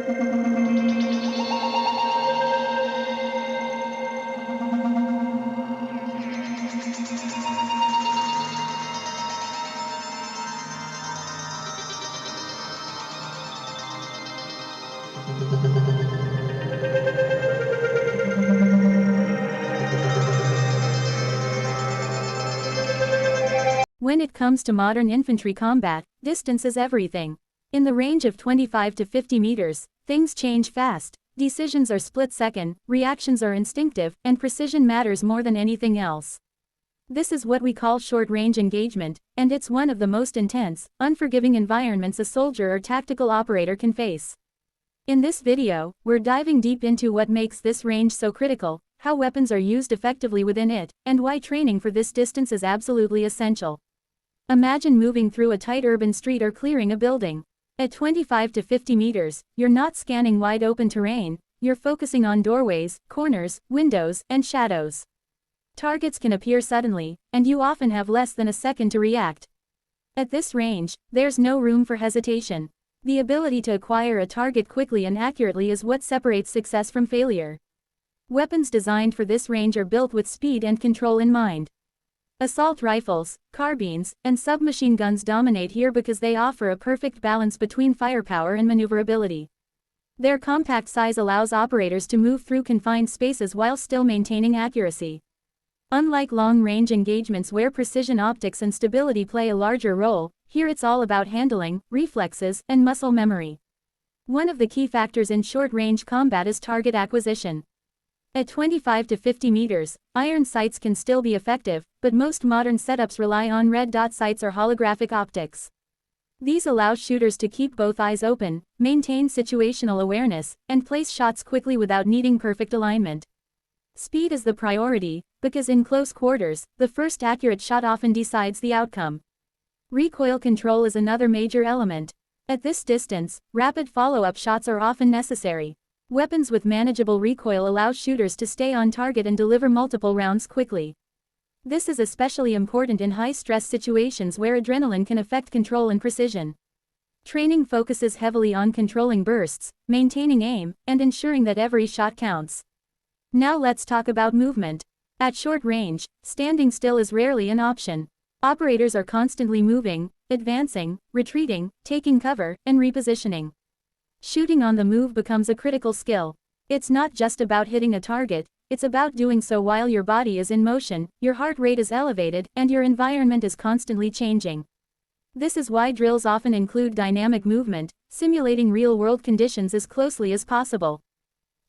When it comes to modern infantry combat, distance is everything. In the range of 25 to 50 meters, things change fast, decisions are split-second, reactions are instinctive, and precision matters more than anything else. This is what we call short-range engagement, and it's one of the most intense, unforgiving environments a soldier or tactical operator can face. In this video, we're diving deep into what makes this range so critical, how weapons are used effectively within it, and why training for this distance is absolutely essential. Imagine moving through a tight urban street or clearing a building. At 25 to 50 meters, you're not scanning wide open terrain, you're focusing on doorways, corners, windows, and shadows. Targets can appear suddenly, and you often have less than a second to react. At this range, there's no room for hesitation. The ability to acquire a target quickly and accurately is what separates success from failure. Weapons designed for this range are built with speed and control in mind. Assault rifles, carbines, and submachine guns dominate here because they offer a perfect balance between firepower and maneuverability. Their compact size allows operators to move through confined spaces while still maintaining accuracy. Unlike long-range engagements where precision optics and stability play a larger role, here it's all about handling, reflexes, and muscle memory. One of the key factors in short-range combat is target acquisition. At 25 to 50 meters, iron sights can still be effective, but most modern setups rely on red dot sights or holographic optics. These allow shooters to keep both eyes open, maintain situational awareness, and place shots quickly without needing perfect alignment. Speed is the priority, because in close quarters, the first accurate shot often decides the outcome. Recoil control is another major element. At this distance, rapid follow-up shots are often necessary. Weapons with manageable recoil allow shooters to stay on target and deliver multiple rounds quickly. This is especially important in high-stress situations where adrenaline can affect control and precision. Training focuses heavily on controlling bursts, maintaining aim, and ensuring that every shot counts. Now let's talk about movement. At short range, standing still is rarely an option. Operators are constantly moving, advancing, retreating, taking cover, and repositioning. Shooting on the move becomes a critical skill. It's not just about hitting a target, it's about doing so while your body is in motion, your heart rate is elevated, and your environment is constantly changing. This is why drills often include dynamic movement, simulating real-world conditions as closely as possible.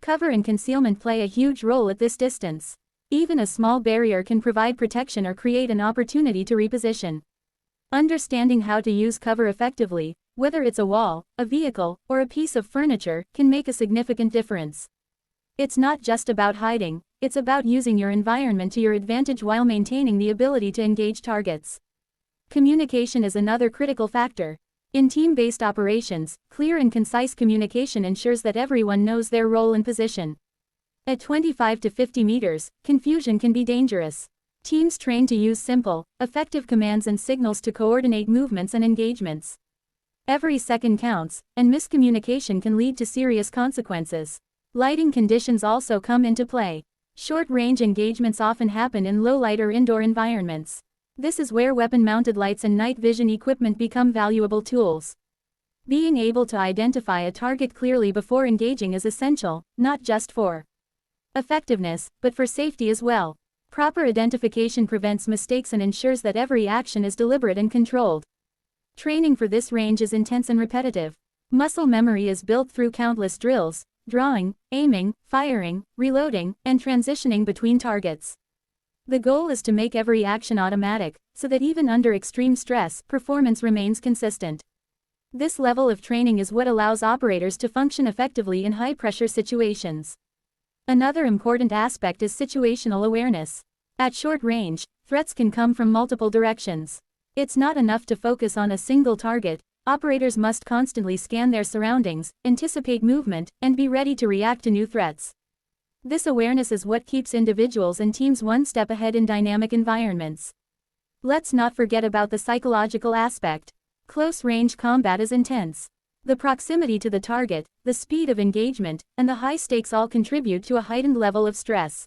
Cover and concealment play a huge role at this distance. Even a small barrier can provide protection or create an opportunity to reposition. Understanding how to use cover effectively, whether it's a wall, a vehicle, or a piece of furniture, can make a significant difference. It's not just about hiding, it's about using your environment to your advantage while maintaining the ability to engage targets. Communication is another critical factor. In team-based operations, clear and concise communication ensures that everyone knows their role and position. At 25 to 50 meters, confusion can be dangerous. Teams train to use simple, effective commands and signals to coordinate movements and engagements. Every second counts, and miscommunication can lead to serious consequences. Lighting conditions also come into play. Short-range engagements often happen in low-light or indoor environments. This is where weapon-mounted lights and night vision equipment become valuable tools. Being able to identify a target clearly before engaging is essential, not just for effectiveness, but for safety as well. Proper identification prevents mistakes and ensures that every action is deliberate and controlled. Training for this range is intense and repetitive. Muscle memory is built through countless drills, drawing, aiming, firing, reloading, and transitioning between targets. The goal is to make every action automatic, so that even under extreme stress, performance remains consistent. This level of training is what allows operators to function effectively in high-pressure situations. Another important aspect is situational awareness. At short range, threats can come from multiple directions. It's not enough to focus on a single target. Operators must constantly scan their surroundings, anticipate movement, and be ready to react to new threats. This awareness is what keeps individuals and teams one step ahead in dynamic environments. Let's not forget about the psychological aspect. Close-range combat is intense. The proximity to the target, the speed of engagement, and the high stakes all contribute to a heightened level of stress.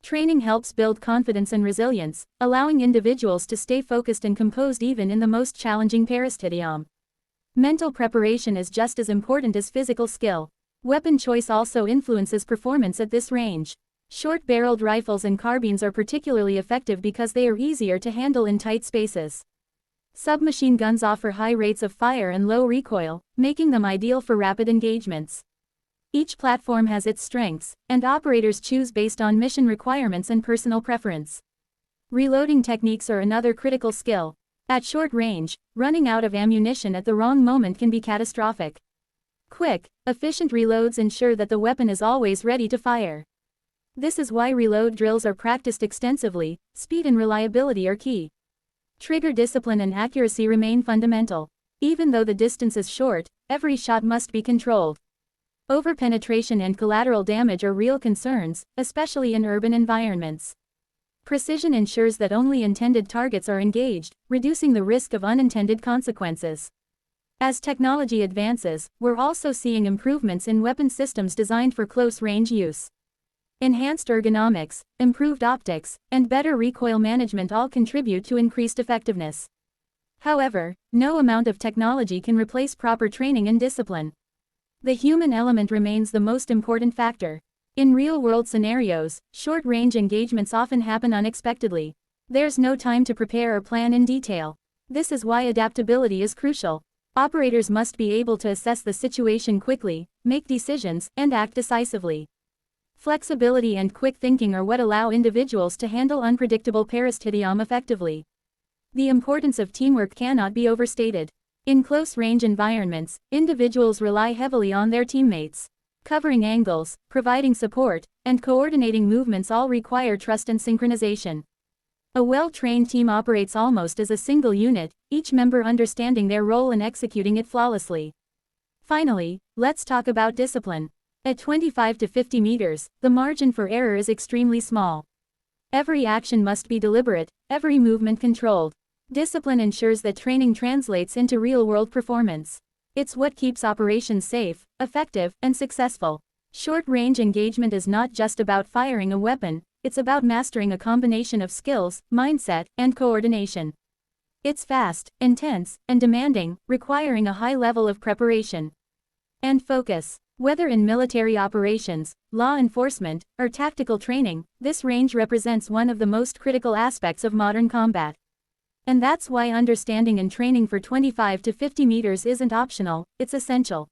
Training helps build confidence and resilience, allowing individuals to stay focused and composed even in the most challenging parastitium. Mental preparation is just as important as physical skill. Weapon choice also influences performance at this range. Short-barreled rifles and carbines are particularly effective because they are easier to handle in tight spaces. Submachine guns offer high rates of fire and low recoil, making them ideal for rapid engagements. Each platform has its strengths, and operators choose based on mission requirements and personal preference. Reloading techniques are another critical skill. At short range, running out of ammunition at the wrong moment can be catastrophic. Quick, efficient reloads ensure that the weapon is always ready to fire. This is why reload drills are practiced extensively. Speed and reliability are key. Trigger discipline and accuracy remain fundamental. Even though the distance is short, every shot must be controlled. Overpenetration and collateral damage are real concerns, especially in urban environments. Precision ensures that only intended targets are engaged, reducing the risk of unintended consequences. As technology advances, we're also seeing improvements in weapon systems designed for close-range use. Enhanced ergonomics, improved optics, and better recoil management all contribute to increased effectiveness. However, no amount of technology can replace proper training and discipline. The human element remains the most important factor. In real-world scenarios, short-range engagements often happen unexpectedly. There's no time to prepare or plan in detail. This is why adaptability is crucial. Operators must be able to assess the situation quickly, make decisions, and act decisively. Flexibility and quick thinking are what allow individuals to handle unpredictable parastitium effectively. The importance of teamwork cannot be overstated. In close-range environments, individuals rely heavily on their teammates. Covering angles, providing support, and coordinating movements all require trust and synchronization. A well-trained team operates almost as a single unit, each member understanding their role and executing it flawlessly. Finally, let's talk about discipline. At 25 to 50 meters, the margin for error is extremely small. Every action must be deliberate, every movement controlled. Discipline ensures that training translates into real-world performance. It's what keeps operations safe, effective, and successful. Short-range engagement is not just about firing a weapon, it's about mastering a combination of skills, mindset, and coordination. It's fast, intense, and demanding, requiring a high level of preparation and focus. Whether in military operations, law enforcement, or tactical training, this range represents one of the most critical aspects of modern combat. And that's why understanding and training for 25 to 50 meters isn't optional, it's essential.